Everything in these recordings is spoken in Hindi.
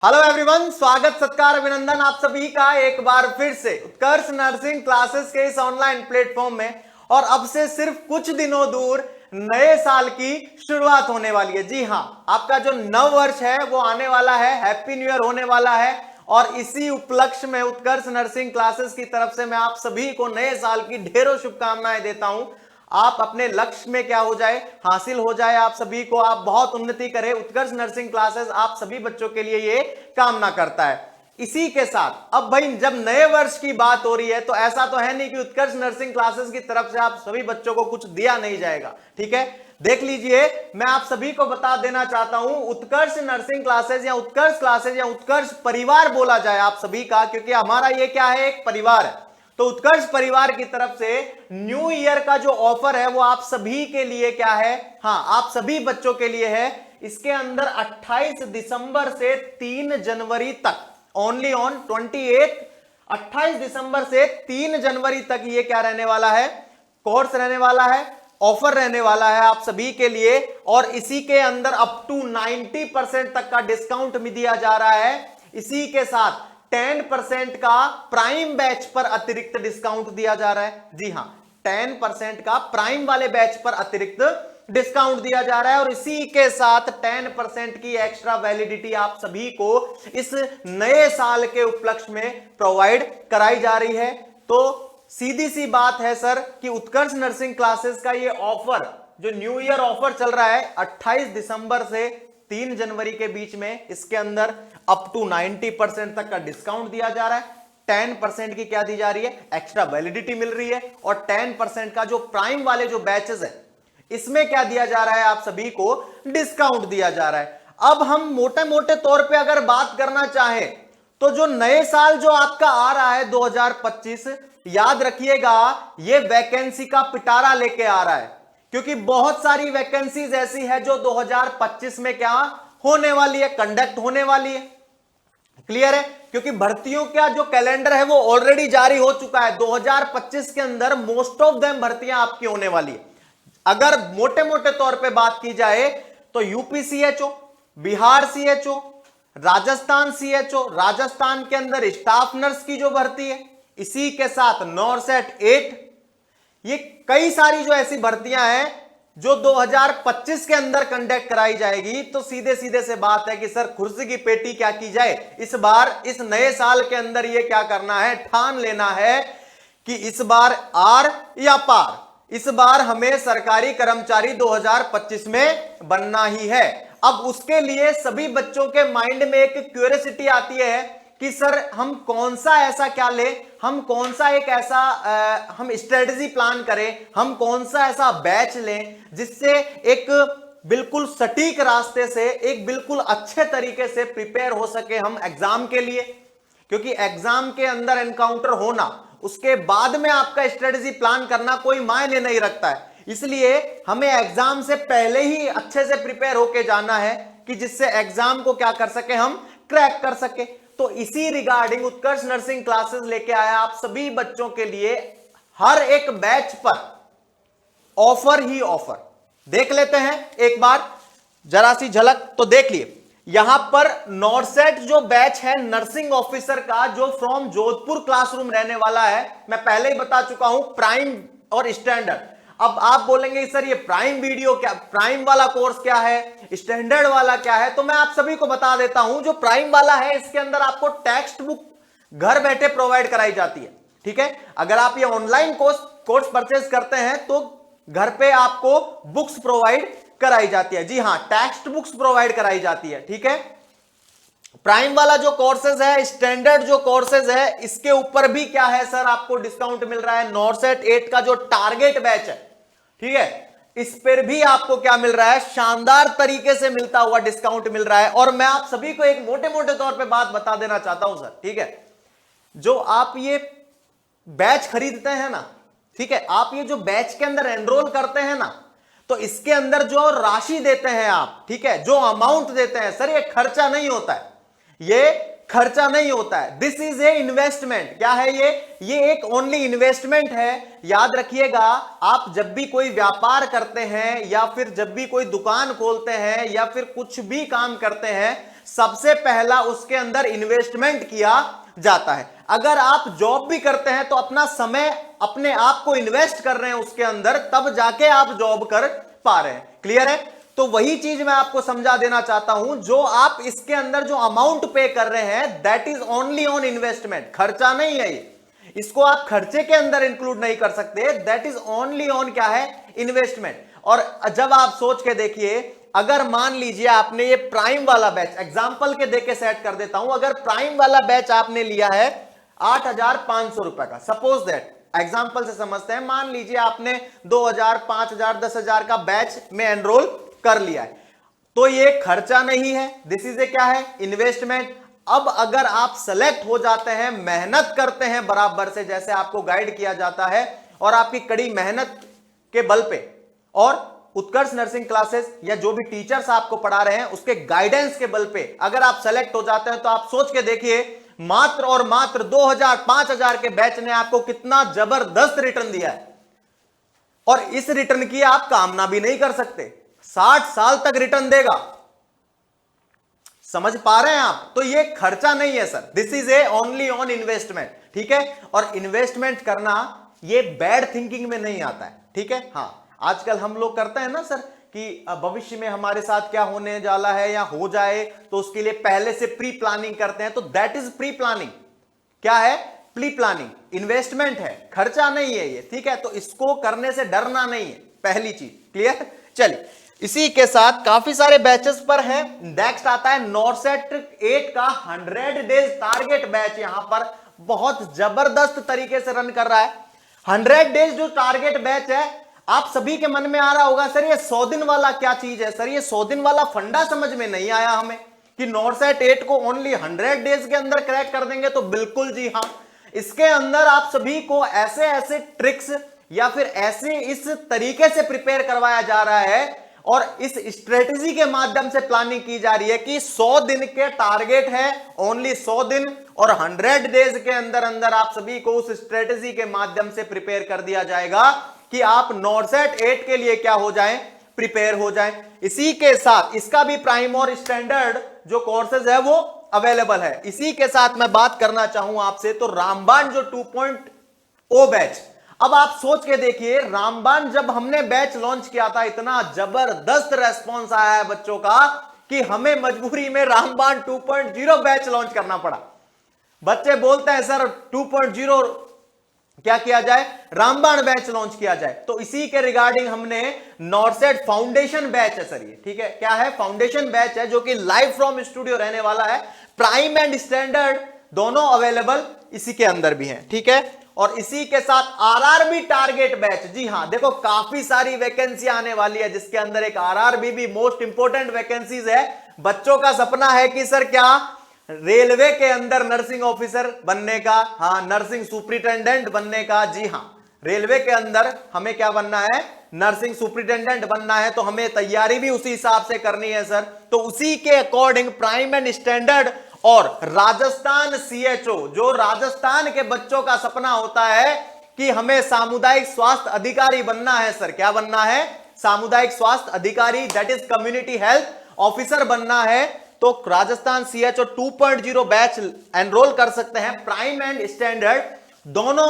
हेलो एवरीवन, स्वागत सत्कार अभिनंदन आप सभी का एक बार फिर से उत्कर्ष नर्सिंग क्लासेस के इस ऑनलाइन प्लेटफॉर्म में। और अब से सिर्फ कुछ दिनों दूर नए साल की शुरुआत होने वाली है। जी हां, आपका जो नव वर्ष है वो आने वाला है, हैप्पी न्यू ईयर होने वाला है। और इसी उपलक्ष्य में उत्कर्ष नर्सिंग क्लासेस की तरफ से मैं आप सभी को नए साल की ढेरों शुभकामनाएं देता हूं। आप अपने लक्ष्य में क्या हो जाए, हासिल हो जाए, आप सभी को आप बहुत उन्नति करें। उत्कर्ष नर्सिंग क्लासेस आप सभी बच्चों के लिए ये कामना करता है। इसी के साथ अब भाई जब नए वर्ष की बात हो रही है तो ऐसा तो है नहीं कि उत्कर्ष नर्सिंग क्लासेस की तरफ से आप सभी बच्चों को कुछ दिया नहीं जाएगा। ठीक है, देख लीजिए, मैं आप सभी को बता देना चाहता हूं, उत्कर्ष नर्सिंग क्लासेस या उत्कर्ष क्लासेस या उत्कर्ष परिवार बोला जाए आप सभी का, क्योंकि हमारा ये क्या है, एक परिवार है। तो उत्कर्ष परिवार की तरफ से न्यू ईयर का जो ऑफर है वो आप सभी के लिए क्या है, हाँ आप सभी बच्चों के लिए है। इसके अंदर 28 दिसंबर से 3 जनवरी तक, ओनली ऑन 28 दिसंबर से 3 जनवरी तक ये क्या रहने वाला है, कोर्स रहने वाला है, ऑफर रहने वाला है आप सभी के लिए। और इसी के अंदर अप टू 90% तक का डिस्काउंट भी दिया जा रहा है। इसी के साथ 10% का प्राइम बैच पर अतिरिक्त डिस्काउंट दिया जा रहा है। जी हां, 10% का प्राइम वाले बैच पर अतिरिक्त डिस्काउंट दिया जा रहा है। और इसी के साथ 10% की एक्स्ट्रा वैलिडिटी आप सभी को इस नए साल के उपलक्ष्य में प्रोवाइड कराई जा रही है। तो सीधी सी बात है सर कि उत्कर्ष नर्सिंग क्लासेस का ये ऑफर, जो न्यू ईयर ऑफर चल रहा है 28 दिसंबर से 3 जनवरी के बीच में, इसके अंदर अप टू 90% तक का डिस्काउंट दिया जा रहा है। 10% की क्या दी जा रही है, एक्स्ट्रा वैलिडिटी मिल रही है। और 10% का जो प्राइम वाले जो बैचेस है इसमें क्या दिया जा रहा है, आप सभी को डिस्काउंट दिया जा रहा है। अब हम मोटे मोटे तौर पे अगर बात करना चाहें तो जो नए साल जो आपका आ रहा है 2025, याद रखिएगा ये वैकेंसी का पिटारा लेके आ रहा है, क्योंकि बहुत सारी वैकेंसीज ऐसी है जो 2025 में क्या होने वाली है, कंडक्ट होने वाली है। क्लियर है, क्योंकि भर्तियों का जो कैलेंडर है वो ऑलरेडी जारी हो चुका है। 2025 के अंदर मोस्ट ऑफ देम भर्तियां आपकी होने वाली है। अगर मोटे मोटे तौर पे बात की जाए तो UP CHO, Bihar CHO, Rajasthan CHO, Rajasthan के अंदर स्टाफ नर्स की जो भर्ती है, इसी के साथ नॉर्सेट 8, ये कई सारी जो ऐसी भर्तियां हैं जो 2025 के अंदर कंडक्ट कराई जाएगी। तो सीधे सीधे से बात है कि सर कुर्सी की पेटी क्या की जाए, इस बार इस नए साल के अंदर ये क्या करना है, ठान लेना है कि इस बार आर या पार, इस बार हमें सरकारी कर्मचारी 2025 में बनना ही है। अब उसके लिए सभी बच्चों के माइंड में एक क्यूरियोसिटी आती है कि सर हम कौन सा ऐसा क्या लें, हम कौन सा एक ऐसा हम स्ट्रेटजी प्लान करें, हम कौन सा ऐसा बैच लें जिससे एक बिल्कुल सटीक रास्ते से, एक बिल्कुल अच्छे तरीके से प्रिपेयर हो सके हम एग्जाम के लिए। क्योंकि एग्जाम के अंदर एनकाउंटर होना, उसके बाद में आपका स्ट्रेटजी प्लान करना कोई मायने नहीं रखता है। इसलिए हमें एग्जाम से पहले ही अच्छे से प्रिपेयर होके जाना है कि जिससे एग्जाम को क्या कर सके, हम क्रैक कर सके। तो इसी रिगार्डिंग उत्कर्ष नर्सिंग क्लासेस लेके आया आप सभी बच्चों के लिए हर एक बैच पर ऑफर ही ऑफर। देख लेते हैं एक बार जरा सी झलक, तो देख लिए यहां पर नॉर्सेट जो बैच है नर्सिंग ऑफिसर का, जो फ्रॉम जोधपुर क्लासरूम रहने वाला है, मैं पहले ही बता चुका हूं, प्राइम और स्टैंडर्ड। अब आप बोलेंगे सर ये प्राइम वीडियो क्या, प्राइम वाला कोर्स क्या है, स्टैंडर्ड वाला क्या है, तो मैं आप सभी को बता देता हूं। जो प्राइम वाला है इसके अंदर आपको टेक्स्ट बुक घर बैठे प्रोवाइड कराई जाती है। ठीक है, अगर आप ये ऑनलाइन कोर्स परचेज करते हैं तो घर पे आपको बुक्स प्रोवाइड कराई जाती है। जी हां, टेक्स्ट बुक्स प्रोवाइड कराई जाती है। ठीक है, प्राइम वाला जो कोर्सेज है, स्टैंडर्ड जो कोर्सेज है, इसके ऊपर भी क्या है सर, आपको डिस्काउंट मिल रहा है। नॉर्सेट 8 का जो टारगेट बैच है, ठीक है, इस पर भी आपको क्या मिल रहा है, शानदार तरीके से मिलता हुआ डिस्काउंट मिल रहा है। और मैं आप सभी को एक मोटे मोटे तौर पे बात बता देना चाहता हूं सर, ठीक है, जो आप ये बैच खरीदते हैं ना, ठीक है, आप ये जो बैच के अंदर एनरोल करते हैं ना, तो इसके अंदर जो राशि देते हैं आप, ठीक है, जो अमाउंट देते हैं सर, ये खर्चा नहीं होता है, ये खर्चा नहीं होता है। This is a investment. क्या है ये एक ओनली इन्वेस्टमेंट है। याद रखिएगा, आप जब भी कोई व्यापार करते हैं या फिर जब भी कोई दुकान खोलते हैं या फिर कुछ भी काम करते हैं, सबसे पहला उसके अंदर इन्वेस्टमेंट किया जाता है। अगर आप जॉब भी करते हैं तो अपना समय अपने आप को इन्वेस्ट कर रहे हैं उसके अंदर, तब जाके आप जॉब कर पा रहे हैं। क्लियर है? तो वही चीज मैं आपको समझा देना चाहता हूं, जो आप इसके अंदर जो अमाउंट पे कर रहे हैं that is only on investment, खर्चा नहीं है ये, इसको आप खर्चे के अंदर इंक्लूड नहीं कर सकते, दैट इज ओनली ऑन क्या है, इन्वेस्टमेंट। और जब आप सोच के देखिए, अगर मान लीजिए आपने ये प्राइम वाला बैच, एग्जांपल के देके सेट कर देता हूं, अगर प्राइम वाला बैच आपने लिया है 8,500 रुपए का, सपोज दैट, एग्जांपल से समझते हैं, मान लीजिए आपने 2,000, 5,000, 10,000 का बैच में एनरोल कर लिया है, तो ये खर्चा नहीं है, दिस इज ए क्या है, इन्वेस्टमेंट। अब अगर आप सेलेक्ट हो जाते हैं, मेहनत करते हैं बराबर से, जैसे आपको गाइड किया जाता है, और आपकी कड़ी मेहनत के बल पे और उत्कर्ष नर्सिंग क्लासेस या जो भी टीचर्स आपको पढ़ा रहे हैं उसके गाइडेंस के बल पे अगर आप सेलेक्ट हो जाते हैं, तो आप सोच के देखिए, मात्र और मात्र 2,000, 5,000 के बैच ने आपको कितना जबरदस्त रिटर्न दिया है, और इस रिटर्न की आप कामना भी नहीं कर सकते, 60 साल तक रिटर्न देगा। समझ पा रहे हैं आप? तो ये खर्चा नहीं है sir, this is A only on investment. ठीक है? और इन्वेस्टमेंट करना ये बैड थिंकिंग में नहीं आता है। ठीक है? हाँ, आजकल हम लोग करते हैं ना सर कि भविष्य में हमारे साथ क्या होने वाला है या हो जाए, तो उसके लिए पहले से प्री प्लानिंग करते हैं, तो दैट इज प्री प्लानिंग। क्या है? प्री प्लानिंग, इन्वेस्टमेंट है, खर्चा नहीं है ये। ठीक है? तो इसको करने से डरना नहीं है, पहली चीज। क्लियर? चलिए, इसी के साथ काफी सारे बैचेस पर है। नेक्स्ट आता है नॉरसेट 8 का 100 डेज टारगेट बैच, यहां पर बहुत जबरदस्त तरीके से रन कर रहा है। 100 डेज जो टारगेट बैच है, आप सभी के मन में आ रहा होगा सर ये 100 दिन वाला क्या चीज है, सर ये 100 दिन वाला फंडा समझ में नहीं आया हमें कि नॉरसेट 8 को ओनली 100 डेज के अंदर क्रैक कर देंगे। तो बिल्कुल जी हां, इसके अंदर आप सभी को ऐसे ऐसे ट्रिक्स या फिर ऐसे इस तरीके से प्रिपेयर करवाया जा रहा है और इस स्ट्रेटेजी के माध्यम से प्लानिंग की जा रही है कि 100 दिन के टारगेट है, ओनली 100 दिन, और 100 डेज के अंदर अंदर आप सभी को उस स्ट्रेटेजी के माध्यम से प्रिपेयर कर दिया जाएगा कि आप नॉरसेट 8 के लिए क्या हो जाएं, प्रिपेयर हो जाएं। इसी के साथ इसका भी प्राइम और स्टैंडर्ड जो कोर्सेज है वो अवेलेबल है। इसी के साथ मैं बात करना चाहूं आपसे, तो रामबाण जो 2.0 बैच, अब आप सोच के देखिए, रामबाण जब हमने बैच लॉन्च किया था, इतना जबरदस्त रेस्पॉन्स आया है बच्चों का कि हमें मजबूरी में रामबाण 2.0 बैच लॉन्च करना पड़ा। बच्चे बोलते हैं सर 2.0 क्या किया जाए, रामबाण बैच लॉन्च किया जाए। तो इसी के रिगार्डिंग हमने नॉरसेट फाउंडेशन बैच है सर ये। ठीक है? क्या है? फाउंडेशन बैच है, जो कि लाइव फ्रॉम स्टूडियो रहने वाला है। प्राइम एंड स्टैंडर्ड दोनों अवेलेबल इसी के अंदर भी हैं। ठीक है? और इसी के साथ आरआरबी टारगेट बैच, जी हां, देखो काफी सारी वैकेंसी आने वाली है, जिसके अंदर एक आरआरबी भी मोस्ट इंपोर्टेंट वैकेंसीज है। बच्चों का सपना है कि सर क्या रेलवे के अंदर नर्सिंग ऑफिसर बनने का, हाँ, नर्सिंग सुपरिटेंडेंट बनने का। जी हां, रेलवे के अंदर हमें क्या बनना है, नर्सिंग सुपरिटेंडेंट बनना है, तो हमें तैयारी भी उसी हिसाब से करनी है सर। तो उसी के अकॉर्डिंग प्राइम एंड स्टैंडर्ड और राजस्थान सीएचओ, जो राजस्थान के बच्चों का सपना होता है कि हमें सामुदायिक स्वास्थ्य अधिकारी बनना है सर, क्या बनना है, सामुदायिक स्वास्थ्य अधिकारी, that is community health officer बनना है, तो राजस्थान सीएचओ 2.0 बैच एनरोल कर सकते हैं। प्राइम एंड स्टैंडर्ड दोनों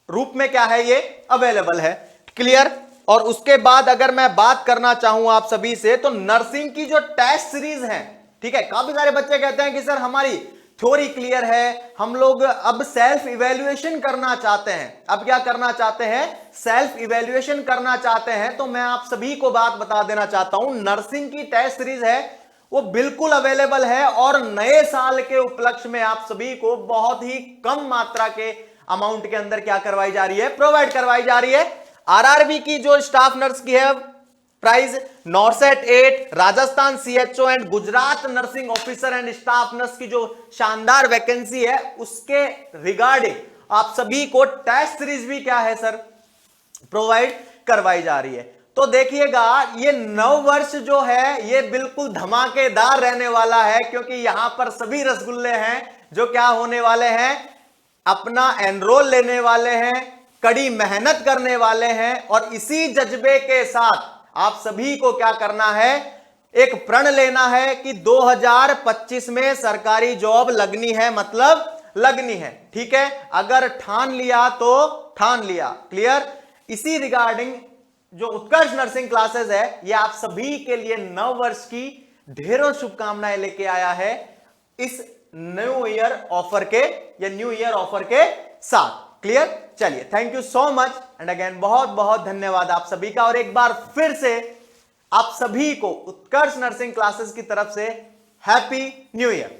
रूप में क्या है, ये अवेलेबल है। क्लियर? और उसके बाद अगर मैं बात करना चाहूं आप सभी से, तो नर्सिंग की जो टेस्ट सीरीज है, ठीक है, काफी सारे बच्चे कहते हैं कि सर हमारी थ्योरी क्लियर है, हम लोग अब सेल्फ इवैल्यूएशन करना चाहते हैं। अब क्या करना चाहते हैं, सेल्फ इवैल्यूएशन करना चाहते हैं। तो मैं आप सभी को बात बता देना चाहता हूं, नर्सिंग की टेस्ट सीरीज है वो बिल्कुल अवेलेबल है, और नए साल के उपलक्ष्य में आप सभी को बहुत ही कम मात्रा के अमाउंट के अंदर क्या करवाई जा रही है, प्रोवाइड करवाई जा रही है। आरआरबी की जो स्टाफ नर्स की है price, NORCET 8, Rajasthan CHO and Gujarat nursing officer and staff nurse की जो शानदार वैकेंसी है, उसके रिगार्डिंग आप सभी को टेस्ट सीरीज भी क्या है सर, प्रोवाइड करवाई जा रही है। तो देखिएगा, ये नव वर्ष जो है ये बिल्कुल धमाकेदार रहने वाला है, क्योंकि यहां पर सभी रसगुल्ले हैं जो क्या होने वाले हैं, अपना एनरोल लेने वाले हैं, कड़ी मेहनत करने वाले हैं, और इसी जज्बे के साथ आप सभी को क्या करना है, एक प्रण लेना है कि 2025 में सरकारी जॉब लगनी है, मतलब लगनी है। ठीक है, अगर ठान लिया तो ठान लिया। क्लियर? इसी रिगार्डिंग जो उत्कर्ष नर्सिंग क्लासेस है, ये आप सभी के लिए नव वर्ष की ढेरों शुभकामनाएं लेके आया है इस न्यू ईयर ऑफर के या न्यू ईयर ऑफर के साथ। क्लियर? चलिए, thank you so much and again बहुत बहुत धन्यवाद आप सभी का। और एक बार फिर से आप सभी को उत्कर्ष नर्सिंग क्लासेस की तरफ से हैप्पी न्यू ईयर।